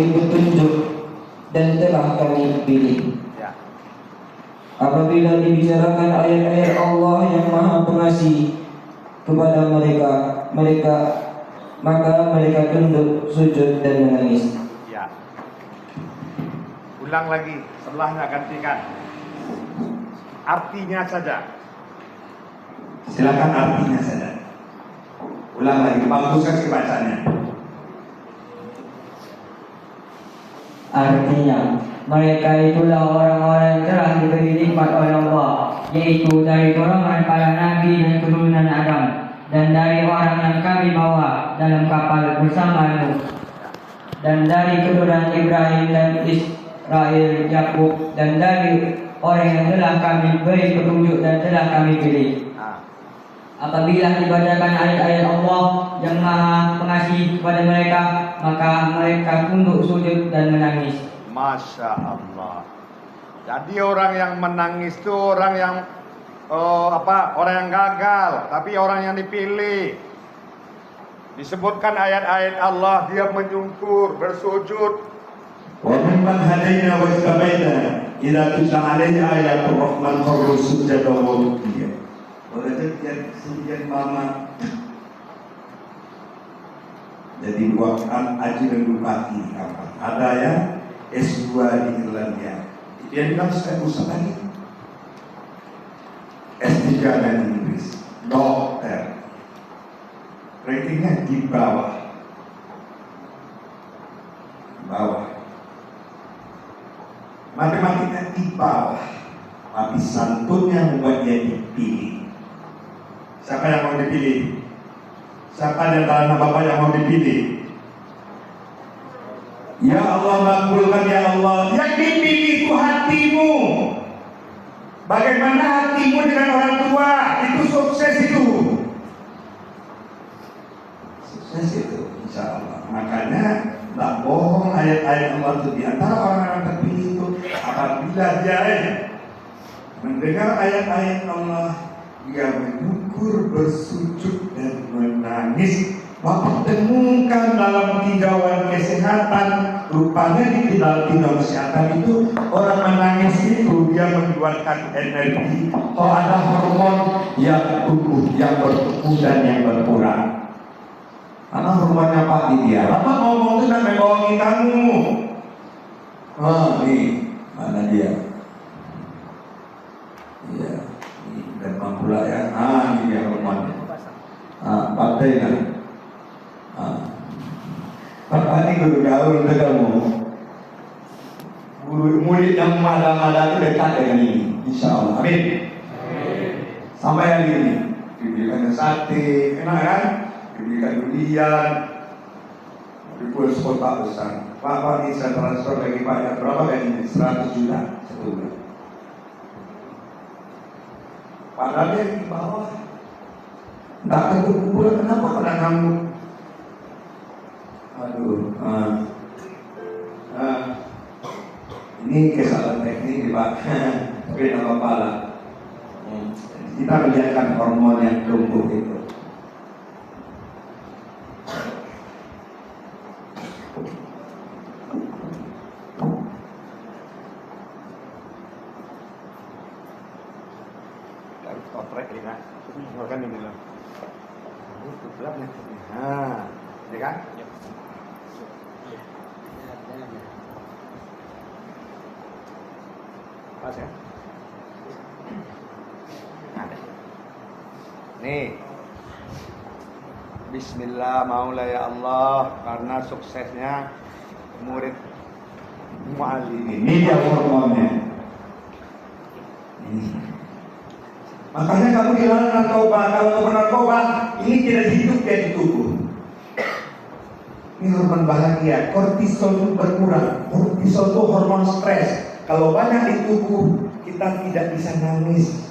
beri petunjuk dan telah kami pilih. Apabila dibicarakan ayat-ayat Allah yang Maha Pengasih kepada mereka, maka mereka tunduk, sujud dan menangis. Ya. Ulang lagi, setelahnya gantikan. Artinya saja. Silakan artinya saja. Ulang lagi, baguskan si bacanya. Artinya, mereka itulah orang-orang yang telah diberi nikmat oleh Allah, yaitu dari golongan para nabi dan keturunan Adam, dan dari orang yang kami bawa dalam kapal bersama Nuh, dan dari keturunan Ibrahim dan Israel, Yakub, dan dari orang yang telah kami beri petunjuk dan telah kami pilih. Apabila dibacakan ayat-ayat Allah yang Maha Pengasih kepada mereka, maka mereka tunduk, sujud dan menangis. Masya Allah. Jadi orang yang menangis itu orang yang orang yang gagal, tapi orang yang dipilih. Disebutkan ayat-ayat Allah, dia menyungkur, bersujud. Wa mimman hadaina wa istabaina idza tutla alaihi ayatul rahman kharru sujada wa rukiya. Orang jadi sekian mama. Jadi bukan aji dan bupati apa? Ada yang S2 di Irlandia. Dia bilang saya usah lagi. S3 dan Inggris, dokter. Ratingnya di bawah. Matematika di bawah. Tapi santunnya membuat dia dipilih. Siapa yang mau dipilih? Siapa di antara anak bapak yang mau dipilih? Ya Allah, makbulkan ya Allah. Yang dipilih itu hatimu. Bagaimana hatimu dengan orang tua? Itu sukses itu. Sukses itu, insya Allah. Makanya tak bohong ayat-ayat Allah itu di antara orang-orang terpilih itu. Apabila dia mendengar ayat-ayat Allah, dia menyukur, bersujud dan menangis. Bapak temukan dalam tinjauan kesehatan, rupanya di dalam tinjauan kesehatan itu orang menangis itu dia mengeluarkan energi. Oh, ada hormon yang tumbuh, yang bertumbuh dan yang berkurang. Karena hormonnya Pak dia. Bapak ngomong itu dan membohongi kamu. Oh, nih mana dia? Iya, ini dan pula ya. Ini dia hormonnya. Partai kan. Bapak ini guru gaul untuk kamu. Murid yang mada-mada itu dekat dengan ini, insya Allah. Amin. Sampai hari ini diberikan sate, enak kan? Diberikan durian, diberikan kota besar. Bapak ini saya transfer lagi banyak. Berapa kan ini? 100 juta sebulan. Padahal dia di bawah. Tak terkumpul, kenapa pada kamu? Aduh, ini kesalahan teknik Pak. Tapi tidak apa-apa lah. Kita melihatkan hormon yang tumbuh itu. Harus kotrek ini kan? Kan ini loh. Nah, ini kan? Pas ya? Nih. Bismillah maulah ya Allah, karena suksesnya murid mu'allim. Ini dia hormonnya. Makanya kamu dilarang narkoba. Kalau narkoba ini tidak hidup dia di tubuh. Ini hormon bahagia. Kortisol itu berkurang. Kortisol itu hormon stres. Kalau banyak di tubuh, kita tidak bisa nangis.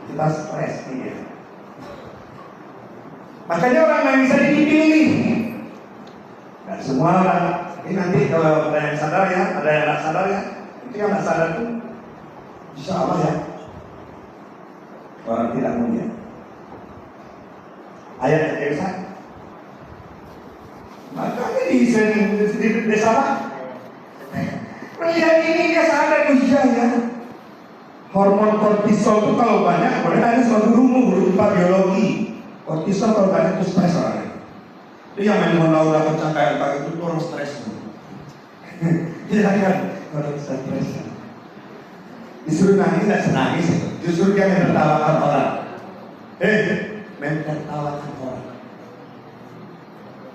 Kita stres dia. Makanya orang yang bisa dipilih. Dan semua orang. Ini nanti kalau ada yang sadar ya, ada yang tidak sadar ya. Itu yang tidak sadar itu, insya Allah ya. Orang tidak mulia. Ayat yang bisa. Makanya di desa melihat ini dia sadar ya. Hormon kortisol itu kalau banyak, ada suatu rumus biologi. Kortisol kalau banyak itu stres orangnya. Itu yang main laura kencang kayak itu orang stres. Iya kan? Orang stres. Disuruh nangis nggak senangis itu. Justru dia menertawakan orang. Menertawakan orang.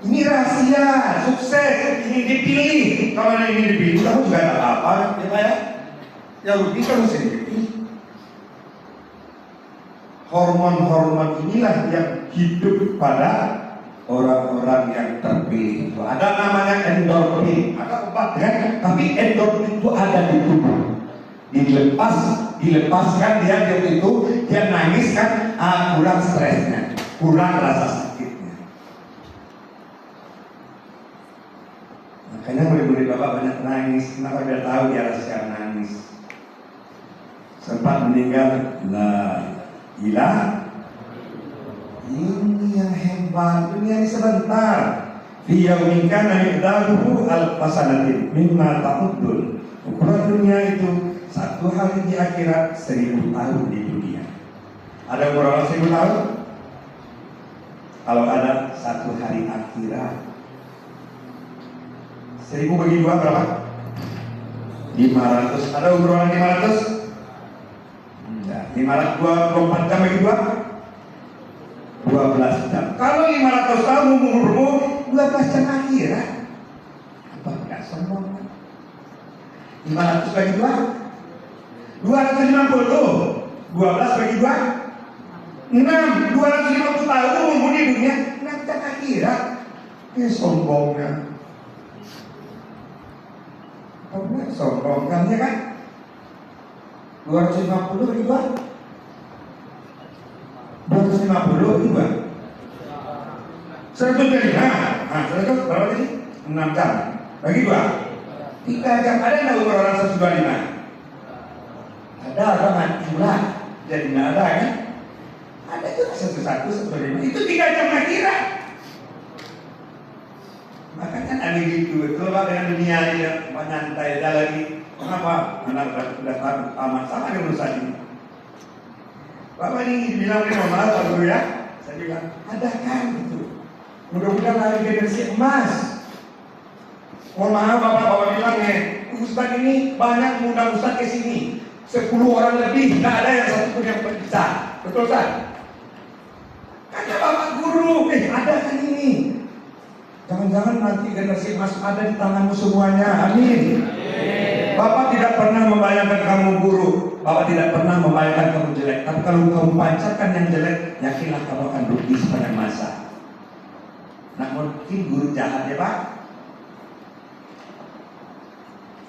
Ini rahasia sukses, ini dipilih. Kalau ini dipilih, kamu juga tak apa-apa, ya Pak ya. Ya rugi kamu sendiri. Hormon-hormon inilah yang hidup pada orang-orang yang terpilih. Ada namanya endorfin, ada obat kan? Tapi endorfin itu ada di tubuh. Dilepaskan dia itu, dia nangis kan, kurang stresnya, kurang rasa sakitnya. Makanya murid-murid Bapak banyak nangis. Kenapa dia tahu dia harus nangis? Sempat meninggal, ilah. Ini yang hebat, dunia ini sebentar. Fi yaumin kana miqdaruhu alfasanatin mimma ta'uddun. Ukuran dunia itu satu hari di akhirat 1000 tahun di dunia. Ada ukuran 1000 tahun? Kalau ada satu hari akhirat 1000 bagi 2 berapa? 500. Ada ukuran 500? 524 jam bagi 2 12 jam. Kalau 500 tahun umur 12 jam akhirat. Apa enggak sombong? 500 bagi 2 250. 12 bagi 2 6. 250 tahun umur di dunia 6 jam akhirat. Ini sombongnya. Apa sombong kan ya kan? 250 bagi 2 250 bagi 2 100 kali. Nah, 100 berapa tadi? 6 jam bagi 2 3 jam. Ada nggak umur orang 125? Ada orang gila. Jadi nggak ada kan? Ada juga 101, 125. Itu 3 jam akhirat. Makanya ada gitu. Kalau dengan dunia ini menyantai ada lagi. Kenapa? Anak sudah aman sama dengan urusan ini. Bapak ini bilang ini maaf Pak Guru ya. Saya bilang ada kan gitu. Mudah-mudahan hari generasi emas. Mohon maaf Bapak bilang nih, Ustaz ini banyak mengundang Ustaz ke sini. 10 orang lebih, tidak ada yang satu pun yang berbicara. Betul Ustaz? Kata Bapak Guru, ada kan ini. Jangan-jangan nanti generasi emas ada di tanganmu semuanya. Amin. Bapak tidak pernah membayangkan kamu buruk. Bapak tidak pernah membayangkan kamu jelek. Tapi kalau kamu pancarkan yang jelek, yakinlah kamu akan rugi sepanjang masa. Nah mungkin guru jahat ya Pak?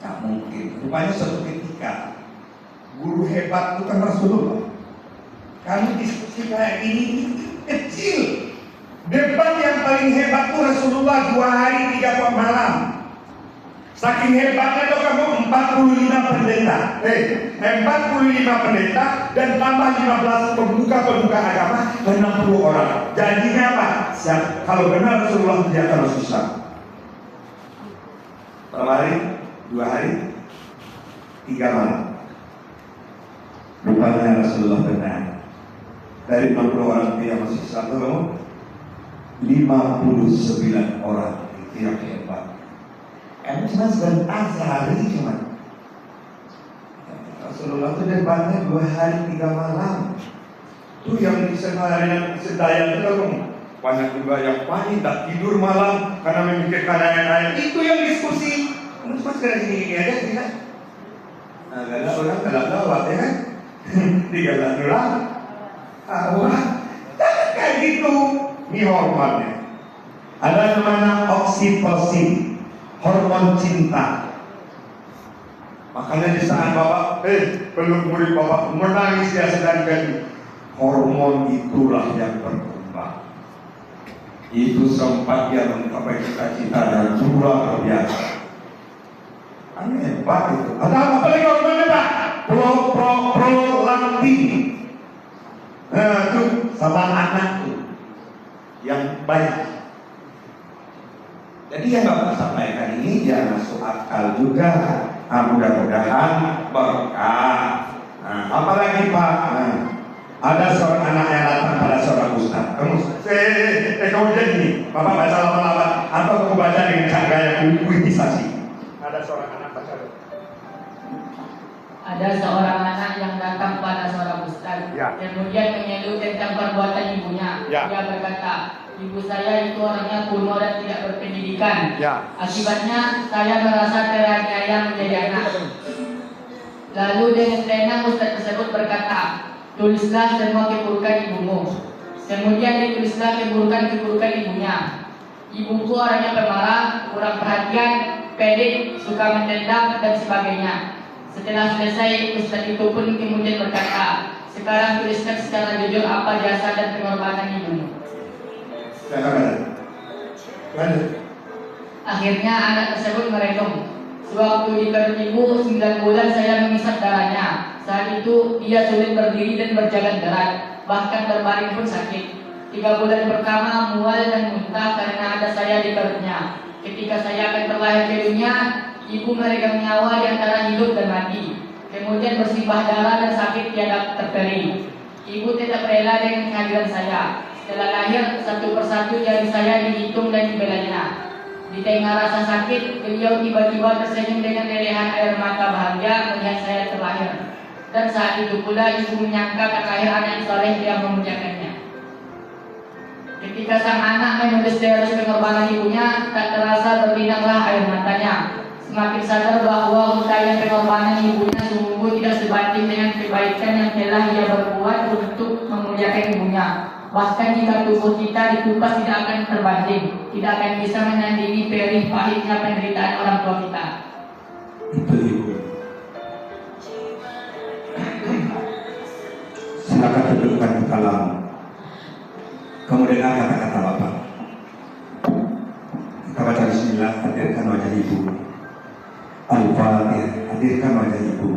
Tak mungkin. Rupanya suatu ketika guru hebat itu kan Rasulullah. Kami diskusi kayak ini kecil. Debat yang paling hebat itu Rasulullah 2 hari 3 malam. Saking hebatnya tuh kamu 45 pendeta. 45 pendeta dan tambah 15 pembuka agama 60 orang. Janjinya apa? Kalau benar Rasulullah dia akan susah. Berapa hari? 2 hari 3 malam. Rupanya Rasulullah benar. Dari 60 orang dia masih satu 59 orang itu yang hebat. Emang cuma sebentar sehari cuma. Rasulullah itu debatnya 2 hari 3 malam. Itu yang di seharian sedaya itu kan banyak juga yang panik tak tidur malam karena memikirkan ayat-ayat. Itu yang diskusi. Kamu cuma sekarang gini aja tidak? Nah, gak orang galak gawat ya kan? Digalak doang. Wah, jangan kayak gitu. Ini hormonnya. Ada namanya oksitosin, hormon cinta. Makanya di saat Bapak, peluk murid Bapak menangis ya sedang-sedang, hormon itulah yang berkembang. Itu sempat dia mencapai cita-cita dan luar biasa. Aneh hebat itu. Ada apa lagi hormonnya Pak? Prolaktin. Nah, itu sama anak tuh yang baik. Jadi yang Bapak sampaikan ini dia masuk akal juga. Mudah-mudahan berkah. Apalagi Pak, ada seorang anak yang datang pada seorang ustaz. Kemudian ini, Bapak baca lama-lama atau aku baca dengan cara puitisasi. Ada seorang anak baca. Ada seorang anak yang datang pada seorang ustaz, Ya. kemudian mengeluh tentang perbuatan ibunya. Ya. Dia berkata, ibu saya itu orangnya kuno dan tidak berpendidikan. Ya. Akibatnya saya merasa teraniaya menjadi anak. Lalu dengan tenang ustaz tersebut berkata, tulislah semua keburukan ibumu. Kemudian ditulislah keburukan-keburukan ibunya. Ibuku orangnya pemarah, kurang perhatian, pedih, suka mentendang dan sebagainya. Setelah selesai, ustaz itu pun kemudian berkata, sekarang tuliskan secara jujur apa jasa dan pengorbanan ibumu. Akhirnya anak tersebut merenung. Sewaktu di perut ibu 9 bulan saya mengisap darahnya. Saat itu dia sulit berdiri dan berjalan berat, bahkan berbaring pun sakit. 3 bulan pertama mual dan muntah karena ada saya di perutnya. Ketika saya akan terlahir ke dunia, ibu meregang nyawa di antara hidup dan mati. Kemudian bersimbah darah dan sakit tiada terperi. Ibu tetap rela dengan kehadiran saya. Setelah lahir, satu persatu jari saya dihitung dan dibelanya. Di tengah rasa sakit, beliau tiba-tiba tersenyum dengan lelehan air mata bahagia melihat saya terlahir. Dan saat itu pula ibu menyangka akan lahir anak yang soleh yang memuliakannya. Ketika sang anak menulis terus pengorbanan ibunya, tak terasa berlinanglah air matanya. Semakin sadar bahwa upaya pengorbanan ibunya sungguh tidak sebanding dengan kebaikan yang telah ia berbuat untuk memuliakan ibunya. Bahkan jika tubuh kita dikupas tidak akan terbanding, tidak akan bisa menandingi perih pahitnya penderitaan orang tua kita. Itu ibu. Silakan dudukkan di kalam. Kamu dengar kata-kata Bapak. Kita baca bismillah, hadirkan wajah ibu. Al-Fatihah, hadirkan wajah ibu.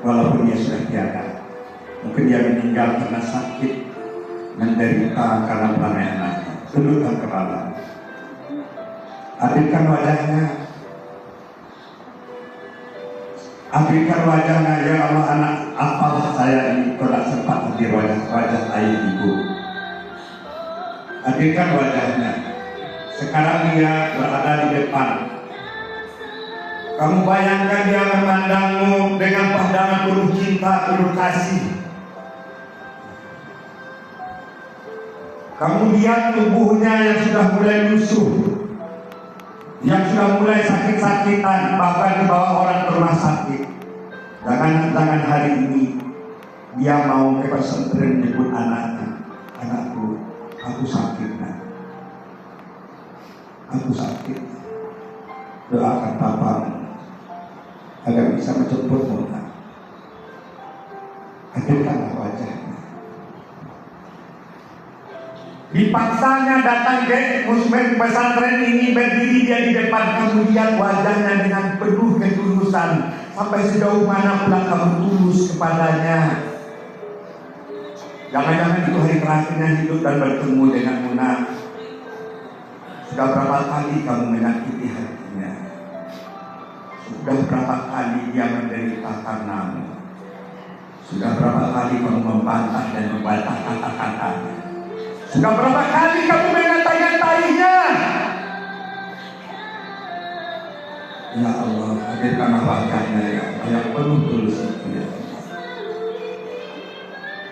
Walaupun dia sudah tiada, mungkin dia meninggal karena sakit, menderita karena perangai anaknya. Tundukkan kepala. Hadirkan wajahnya. Hadirkan wajahnya, ya Allah, anak apalah saya ini tidak sempat hadir wajah ayah ibu. Hadirkan wajahnya. Sekarang dia berada di depan. Kamu bayangkan dia memandangmu dengan pandangan penuh cinta, penuh kasih. Kamu lihat tubuhnya yang sudah mulai lusuh, yang sudah mulai sakit-sakitan, bahkan dibawa orang ke rumah sakit. Jangan hari ini dia mau ke pesantren menyebut anaknya, anakku, aku sakit, nak. Aku sakit. Doakan papamu agar bisa menjemputmu, nak. Hadirkanlah wajahnya. Dipaksanya datang ke muslim pesantren ini, berdiri dia di depan kamu, lihat wajahnya dengan penuh ketulusan. Sampai sejauh mana pula kamu tulus kepadanya. Jangan-jangan itu hari terakhirnya hidup dan bertemu dengan Munah. Sudah berapa kali kamu menyakiti hatinya? Sudah berapa kali dia menderita karenamu? Sudah berapa kali kamu membantah dan membantah kata-katanya? Sudah berapa kali kamu mengatai-ngatainya? Ya Allah, hadirkanlah wajahnya, ya Allah, yang penuh tulus itu, ya Allah.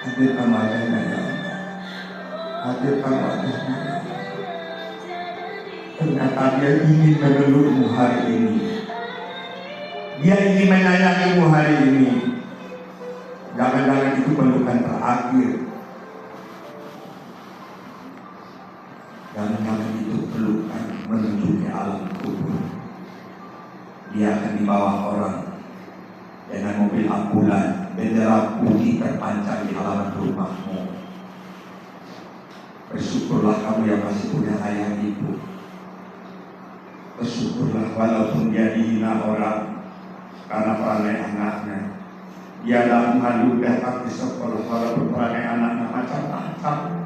Hadirkan wajahnya, ya Allah. Hadirkan wajahnya, ya Allah. Ternyata dia ingin memelukmu hari ini. Dia ingin menyayangimu hari ini. Jangan-jangan itu pelukan terakhir. Jangan-jangan itu pelukan menuju ke alam kubur. Dia akan dibawa orang dengan mobil ambulan, bendera putih terpancar di halaman rumahmu. Bersyukurlah kamu yang masih punya ayah ibu. Bersyukurlah walaupun dia dihina orang karena perangai anaknya. Dia dalam malu datang di sekolah walaupun perangai anaknya macam-macam.